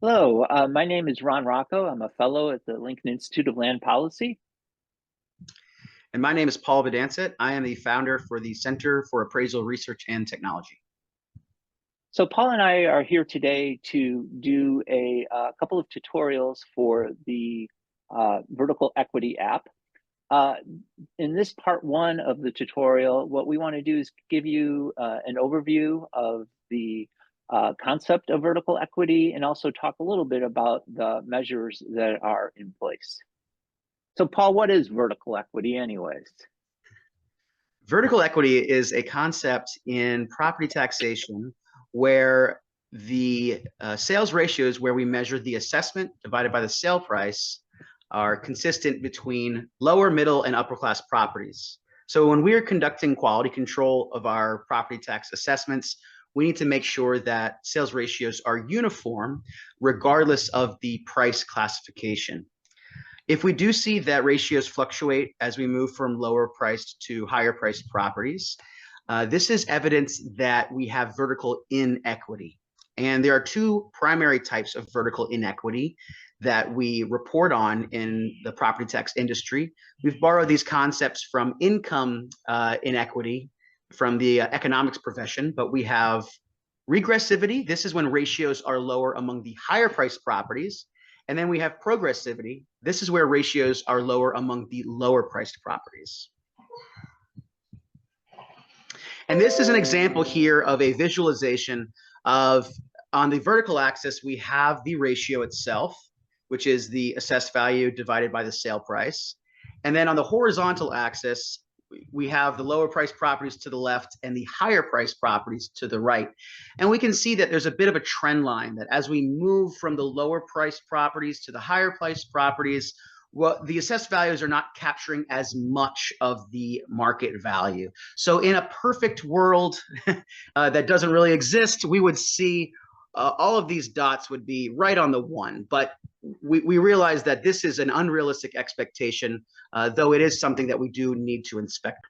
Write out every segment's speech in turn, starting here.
Hello, my name is Ron Rocco. I'm a fellow at the Lincoln Institute of Land Policy. And my name is Paul Bedancet. I am the founder for the Center for Appraisal Research and Technology. So Paul and I are here today to do a couple of tutorials for the Vertical Equity app. Uh, in this part one of the tutorial, what we want to do is give you an overview of the concept of vertical equity and also talk a little bit about the measures that are in place. So Paul, what is vertical equity anyways? Vertical equity is a concept in property taxation where the sales ratios, where we measure the assessment divided by the sale price, are consistent between lower, middle, and upper class properties. So when we're conducting quality control of our property tax assessments, we need to make sure that sales ratios are uniform regardless of the price classification. If we do see that ratios fluctuate as we move from lower priced to higher priced properties, this is evidence that we have vertical inequity. And there are two primary types of vertical inequity that we report on in the property tax industry. We've borrowed these concepts from income inequity from the economics profession, but we have regressivity. This is when ratios are lower among the higher priced properties. And then we have progressivity. This is where ratios are lower among the lower priced properties. And this is an example here of a visualization of, on the vertical axis, we have the ratio itself, which is the assessed value divided by the sale price. And then on the horizontal axis, we have the lower priced properties to the left and the higher priced properties to the right. And we can see that there's a bit of a trend line that as we move from the lower priced properties to the higher priced properties, well, the assessed values are not capturing as much of the market value. So in a perfect world that doesn't really exist, we would see all of these dots would be right on the one. But we realize that this is an unrealistic expectation, though it is something that we do need to inspect.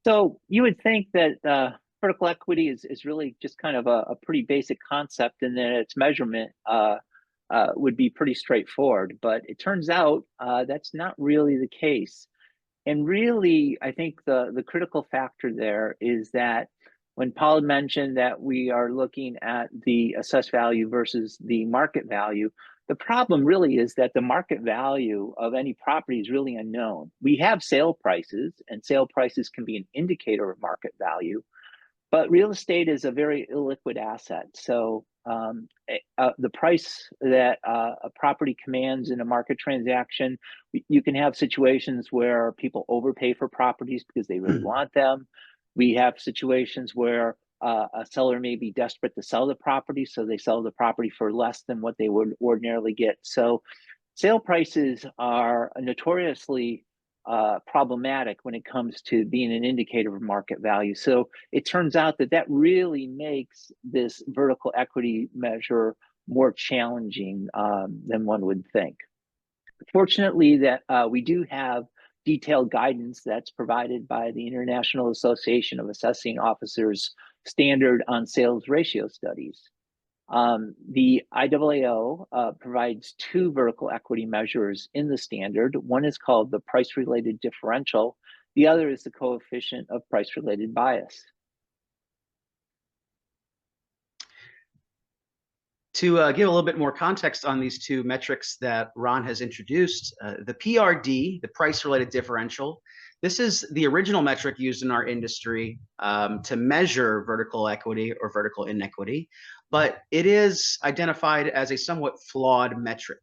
So you would think that vertical equity is really just kind of a pretty basic concept, and that its measurement would be pretty straightforward. But it turns out that's not really the case. And really, I think the critical factor there is that when Paul mentioned that we are looking at the assessed value versus the market value, the problem really is that the market value of any property is really unknown. We have sale prices, and sale prices can be an indicator of market value, but real estate is a very illiquid asset. So the price that a property commands in a market transaction, you can have situations where people overpay for properties because they really want them. We have situations where a seller may be desperate to sell the property, so they sell the property for less than what they would ordinarily get. So sale prices are notoriously problematic when it comes to being an indicator of market value. So it turns out that that really makes this vertical equity measure more challenging than one would think. Fortunately, that we do have detailed guidance that's provided by the International Association of Assessing Officers standard on sales ratio studies. The IAAO provides two vertical equity measures in the standard. One is called the price-related differential. The other is the coefficient of price-related bias. To give a little bit more context on these two metrics that Ron has introduced, the PRD, the price-related differential, this is the original metric used in our industry to measure vertical equity or vertical inequity, but it is identified as a somewhat flawed metric.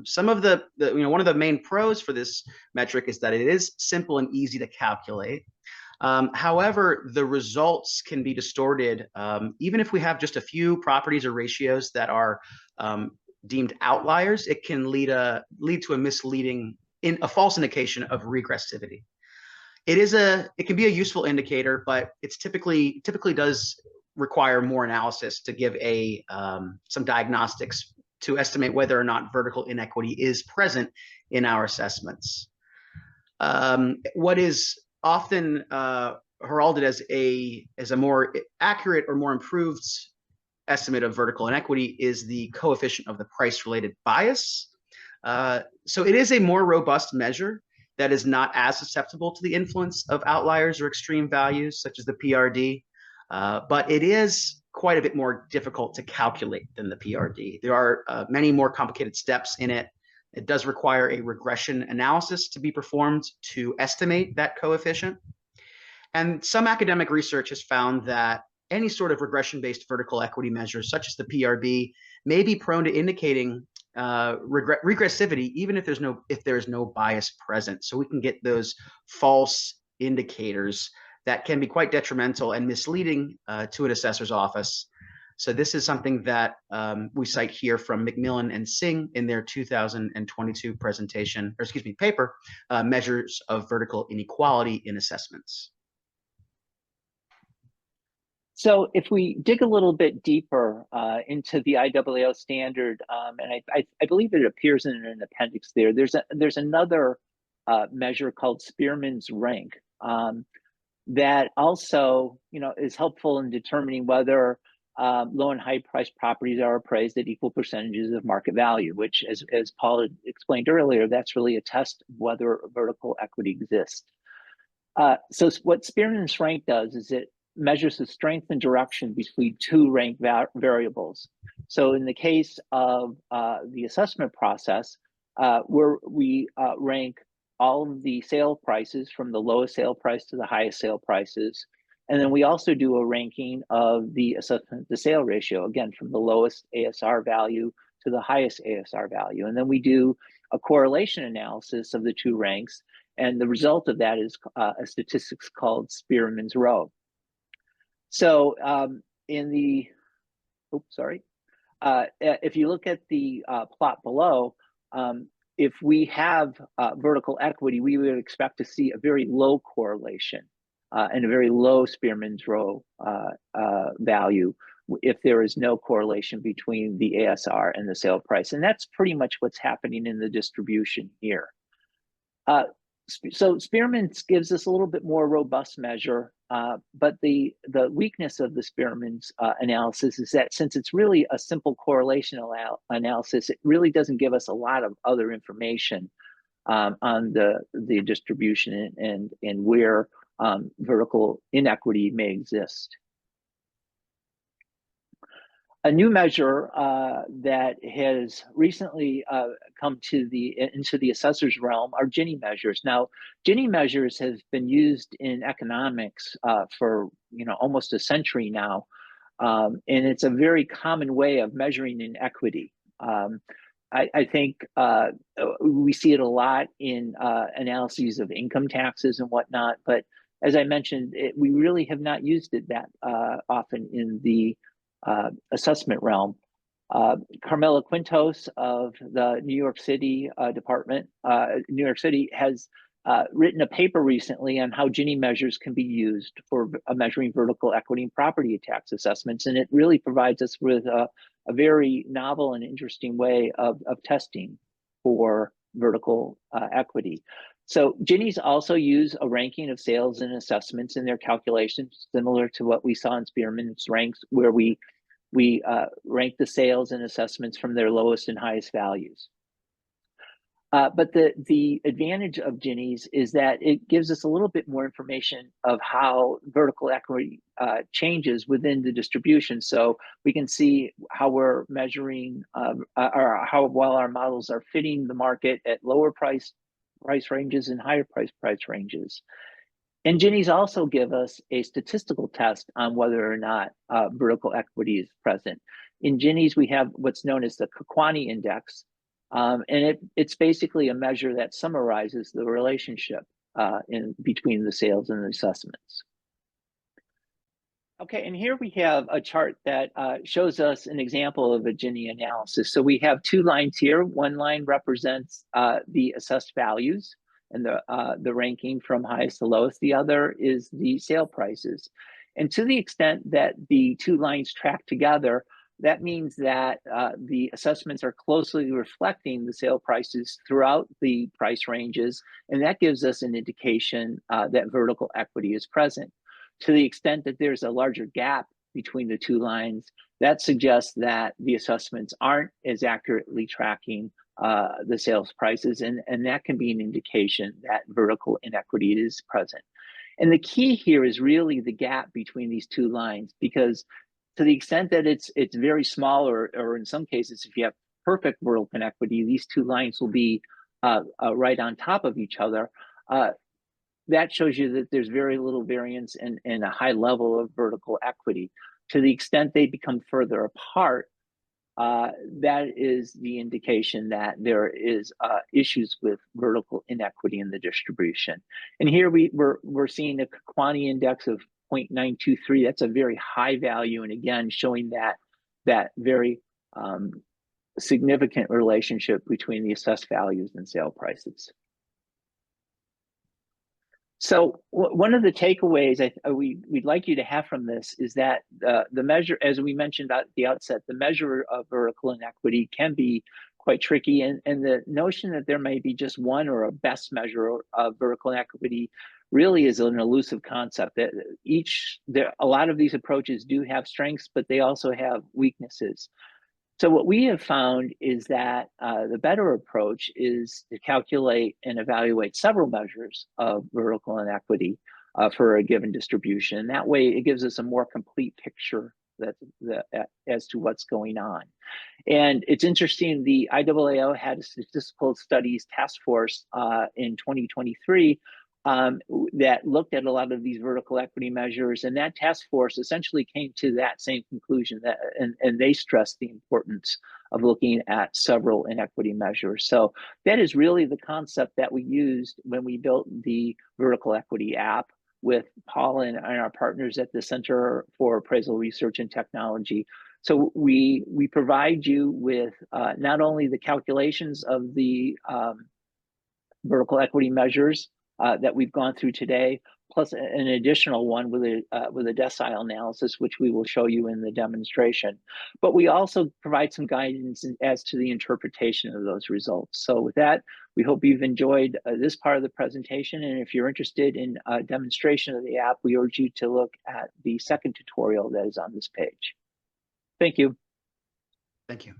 Some of one of the main pros for this metric is that it is simple and easy to calculate. However, the results can be distorted even if we have just a few properties or ratios that are deemed outliers. It can lead to a misleading, a false indication of regressivity. It can be a useful indicator, but it's typically does require more analysis to give some diagnostics to estimate whether or not vertical inequity is present in our assessments. What is often heralded as a more accurate or more improved estimate of vertical inequity is the coefficient of the price-related bias. So it is a more robust measure that is not as susceptible to the influence of outliers or extreme values, such as the PRD, but it is quite a bit more difficult to calculate than the PRD. There are many more complicated steps in it. It does require a regression analysis to be performed to estimate that coefficient. And some academic research has found that any sort of regression-based vertical equity measure, such as the PRB, may be prone to indicating regressivity, even if there is no bias present. So we can get those false indicators that can be quite detrimental and misleading to an assessor's office. So this is something that we cite here from McMillan and Singh in their 2022 presentation, or excuse me, paper, Measures of Vertical Inequality in Assessments. So if we dig a little bit deeper into the IAAO standard, and I believe it appears in an appendix there, there's another measure called Spearman's rank that also, is helpful in determining whether low and high price properties are appraised at equal percentages of market value, which, as Paul had explained earlier, that's really a test of whether vertical equity exists. So what Spearman's rank does is it measures the strength and direction between two rank variables. So in the case of the assessment process, where we rank all of the sale prices from the lowest sale price to the highest sale prices. And then we also do a ranking of the assessment to sale ratio, again, from the lowest ASR value to the highest ASR value. And then we do a correlation analysis of the two ranks. And the result of that is a statistics called Spearman's rho. So if you look at the plot below, if we have vertical equity, we would expect to see a very low correlation and a very low Spearman's rho value if there is no correlation between the ASR and the sale price. And that's pretty much what's happening in the distribution here. So Spearman's gives us a little bit more robust measure, but the weakness of the Spearman's analysis is that since it's really a simple correlation analysis, it really doesn't give us a lot of other information on the distribution and where vertical inequity may exist. A new measure that has recently come into the assessor's realm are Gini measures. Now, Gini measures have been used in economics for almost a century now, and it's a very common way of measuring inequity. I think we see it a lot in analyses of income taxes and whatnot, but as I mentioned, we really have not used it that often in the assessment realm. Carmela Quintos of the New York City department, New York City, has written a paper recently on how Gini measures can be used for measuring vertical equity and property tax assessments. And it really provides us with a very novel and interesting way of testing for vertical equity. So Gini's also use a ranking of sales and assessments in their calculations, similar to what we saw in Spearman's ranks, where we rank the sales and assessments from their lowest and highest values. But the advantage of Gini's is that it gives us a little bit more information of how vertical equity changes within the distribution. So we can see how we're measuring or how well our models are fitting the market at lower price ranges and higher price ranges. And Gini's also give us a statistical test on whether or not vertical equity is present. In Gini's, we have what's known as the Kekwani Index, and it's basically a measure that summarizes the relationship between the sales and the assessments. Okay, and here we have a chart that shows us an example of a Gini analysis. So we have two lines here. One line represents the assessed values and the ranking from highest to lowest. The other is the sale prices. And to the extent that the two lines track together, that means that the assessments are closely reflecting the sale prices throughout the price ranges, and that gives us an indication that vertical equity is present. To the extent that there's a larger gap between the two lines, that suggests that the assessments aren't as accurately tracking the sales prices, and that can be an indication that vertical inequity is present. And the key here is really the gap between these two lines, because to the extent that it's very small, or in some cases, if you have perfect vertical inequity, these two lines will be right on top of each other. That shows you that there's very little variance and a high level of vertical equity. To the extent they become further apart, that is the indication that there is issues with vertical inequity in the distribution. And here we're seeing a Kewaunee index of 0.923. That's a very high value, and again, showing that very significant relationship between the assessed values and sale prices. So one of the takeaways we'd like you to have from this is that the measure, as we mentioned at the outset, the measure of vertical inequity can be quite tricky, and the notion that there may be just one or a best measure of vertical inequity really is an elusive concept. That a lot of these approaches do have strengths, but they also have weaknesses. So what we have found is that the better approach is to calculate and evaluate several measures of vertical inequity for a given distribution. That way, it gives us a more complete picture as to what's going on. And it's interesting, the IAAO had a statistical studies task force in 2023 that looked at a lot of these vertical equity measures, and that task force essentially came to that same conclusion, that and they stressed the importance of looking at several inequity measures. So that is really the concept that we used when we built the vertical equity app with Paul and our partners at the Center for Appraisal Research and Technology. So we provide you with not only the calculations of the vertical equity measures that we've gone through today, plus an additional one with a decile analysis, which we will show you in the demonstration. But we also provide some guidance as to the interpretation of those results. So with that, we hope you've enjoyed this part of the presentation. And if you're interested in a demonstration of the app, we urge you to look at the second tutorial that is on this page. Thank you. Thank you.